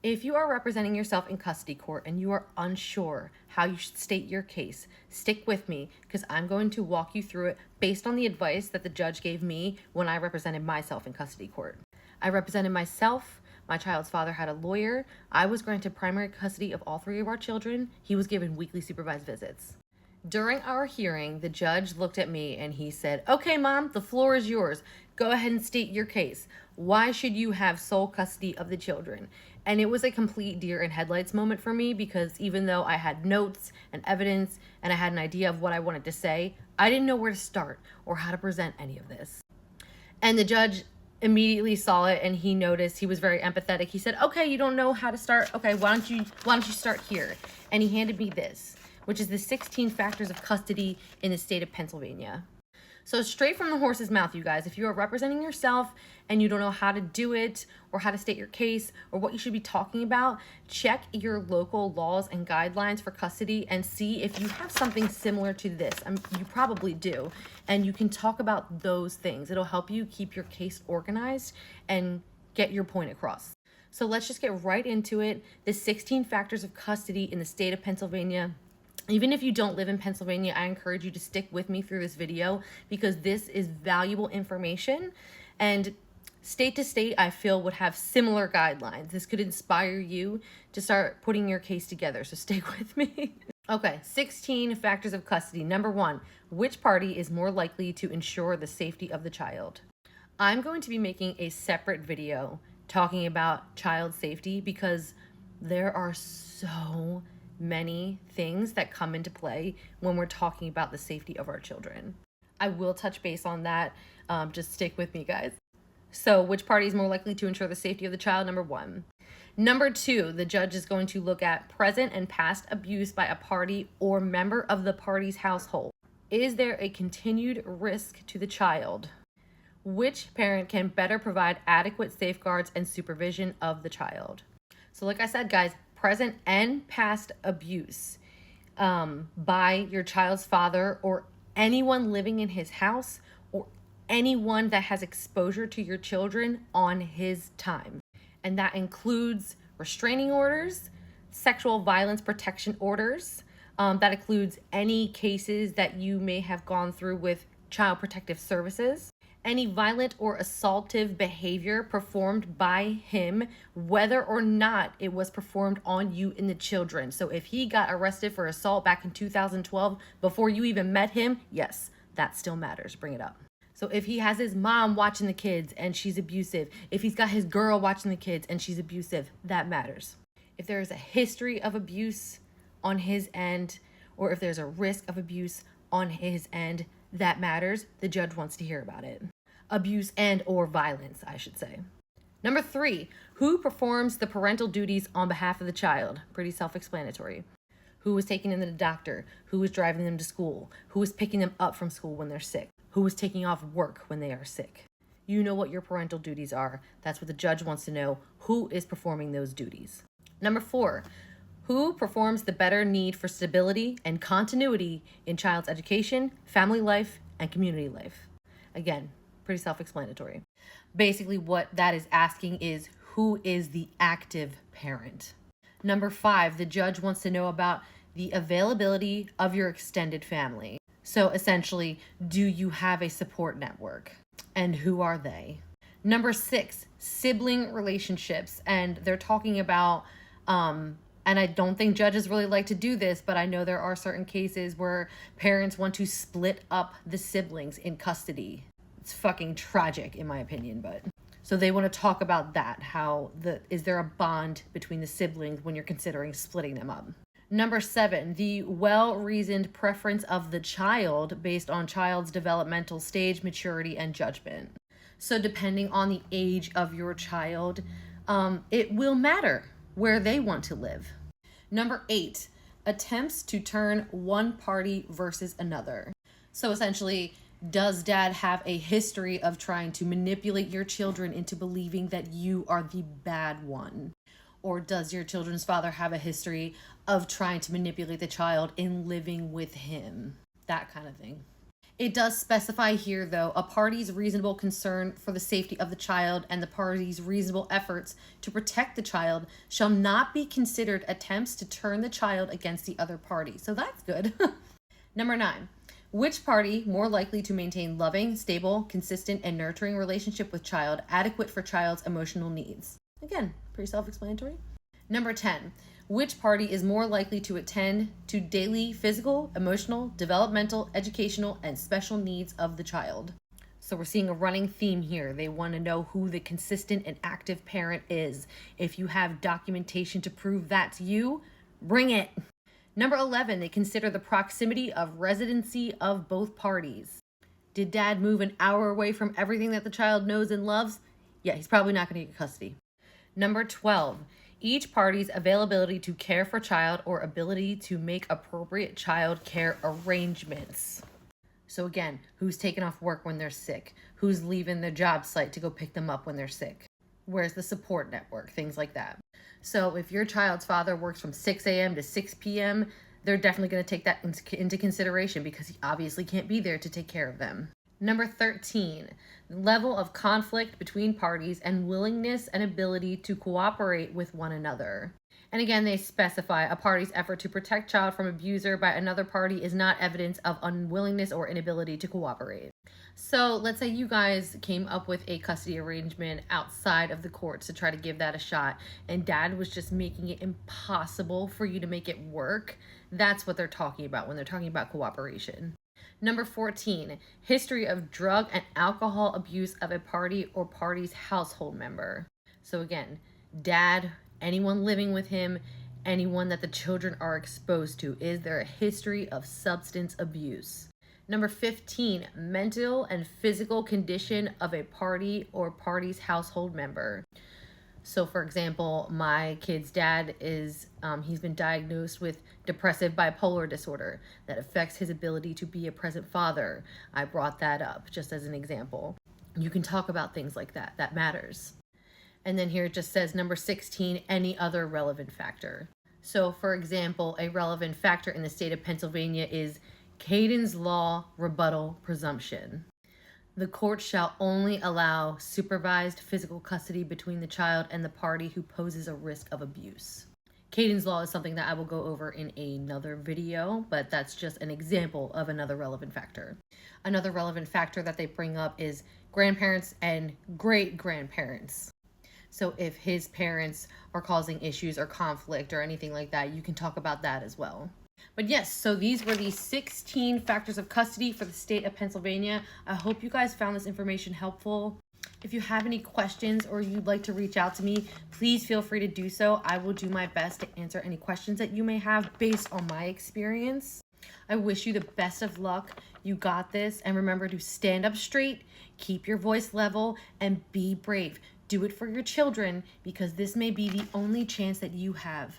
If you are representing yourself in custody court and you are unsure how you should state your case, stick with me because I'm going to walk you through it based on the advice that the judge gave me when I represented myself in custody court. I represented myself. My child's father had a lawyer. I was granted primary custody of all three of our children. He was given weekly supervised visits. During our hearing, the judge looked at me and he said, "Okay, Mom, the floor is yours. Go ahead and state your case. Why should you have sole custody of the children?" And it was a complete deer in headlights moment for me because even though I had notes and evidence and I had an idea of what I wanted to say, I didn't know where to start or how to present any of this. And the judge immediately saw it and he noticed. He was very empathetic. He said, "Okay, you don't know how to start. Okay, why don't you start here?" And he handed me this, which is the 16 factors of custody in the state of Pennsylvania. So straight from the horse's mouth, you guys, if you are representing yourself and you don't know how to do it or how to state your case or what you should be talking about, check your local laws and guidelines for custody and see if you have something similar to this. You probably do. And you can talk about those things. It'll help you keep your case organized and get your point across. So let's just get right into it. The 16 factors of custody in the state of Pennsylvania. Even if you don't live in Pennsylvania, I encourage you to stick with me through this video because this is valuable information, and state to state, I feel, would have similar guidelines. This could inspire you to start putting your case together, so stick with me. Okay, 16 factors of custody. Number 1, which party is more likely to ensure the safety of the child? I'm going to be making a separate video talking about child safety because there are so many things that come into play when we're talking about the safety of our children. I will touch base on that. Just stick with me, guys. So which party is more likely to ensure the safety of the child? Number 1. Number 2, the judge is going to look at present and past abuse by a party or member of the party's household. Is there a continued risk to the child? Which parent can better provide adequate safeguards and supervision of the child? So like I said, guys, present and past abuse by your child's father or anyone living in his house or anyone that has exposure to your children on his time. And that includes restraining orders, sexual violence protection orders. That includes any cases that you may have gone through with Child Protective Services. Any violent or assaultive behavior performed by him, whether or not it was performed on you and the children. So if he got arrested for assault back in 2012 before you even met him, yes, that still matters. Bring it up. So if he has his mom watching the kids and she's abusive, if he's got his girl watching the kids and she's abusive, that matters. If there is a history of abuse on his end, or if there's a risk of abuse on his end, that matters. The judge wants to hear about it. Abuse and or violence, I should say. Number 3, who performs the parental duties on behalf of the child? Pretty self-explanatory. Who was taking them to the doctor? Who was driving them to school? Who was picking them up from school when they're sick? Who was taking off work when they are sick? You know what your parental duties are. That's what the judge wants to know. Who is performing those duties? Number 4, who performs the better need for stability and continuity in child's education, family life, and community life? Again, pretty self-explanatory. Basically, what that is asking is who is the active parent? Number 5, the judge wants to know about the availability of your extended family. So essentially, do you have a support network? And who are they? Number 6, sibling relationships. And they're talking about, and I don't think judges really like to do this, but I know there are certain cases where parents want to split up the siblings in custody. It's fucking tragic in my opinion, but so they want to talk about that. Is there a bond between the siblings when you're considering splitting them up? Number 7, the well-reasoned preference of the child based on child's developmental stage, maturity, and judgment. So depending on the age of your child, it will matter where they want to live. Number 8, attempts to turn one party versus another. So essentially, does dad have a history of trying to manipulate your children into believing that you are the bad one? Or does your children's father have a history of trying to manipulate the child in living with him? That kind of thing. It does specify here, though, a party's reasonable concern for the safety of the child and the party's reasonable efforts to protect the child shall not be considered attempts to turn the child against the other party. So that's good. Number 9. Which party more likely to maintain loving, stable, consistent, and nurturing relationship with child adequate for child's emotional needs? Again, pretty self-explanatory. Number 10. Which party is more likely to attend to daily physical, emotional, developmental, educational, and special needs of the child? So we're seeing a running theme here. They want to know who the consistent and active parent is. If you have documentation to prove that's you, bring it. Number 11, they consider the proximity of residency of both parties. Did dad move an hour away from everything that the child knows and loves? Yeah, he's probably not going to get custody. Number 12, each party's availability to care for child or ability to make appropriate child care arrangements. So again, who's taking off work when they're sick? Who's leaving their job site to go pick them up when they're sick? Where's the support network? Things like that. So if your child's father works from 6 a.m. to 6 p.m., they're definitely going to take that into consideration because he obviously can't be there to take care of them. Number 13, level of conflict between parties and willingness and ability to cooperate with one another. And again, they specify a party's effort to protect child from abuser by another party is not evidence of unwillingness or inability to cooperate. So let's say you guys came up with a custody arrangement outside of the courts to try to give that a shot, and dad was just making it impossible for you to make it work. That's what they're talking about when they're talking about cooperation. Number 14, history of drug and alcohol abuse of a party or party's household member. So again, dad, anyone living with him, anyone that the children are exposed to. Is there a history of substance abuse? Number 15, mental and physical condition of a party or party's household member. So for example, my kid's dad he's been diagnosed with depressive bipolar disorder that affects his ability to be a present father. I brought that up just as an example. You can talk about things like that. That matters. And then here it just says number 16, any other relevant factor. So for example, a relevant factor in the state of Pennsylvania is Caden's law rebuttal presumption. The court shall only allow supervised physical custody between the child and the party who poses a risk of abuse. Caden's law is something that I will go over in another video, but that's just an example of another relevant factor. Another relevant factor that they bring up is grandparents and great-grandparents. So if his parents are causing issues or conflict or anything like that, you can talk about that as well. But yes, so these were the 16 factors of custody for the state of Pennsylvania. I hope you guys found this information helpful. If you have any questions or you'd like to reach out to me, please feel free to do so. I will do my best to answer any questions that you may have based on my experience. I wish you the best of luck. You got this. And remember to stand up straight, keep your voice level, and be brave. Do it for your children because this may be the only chance that you have.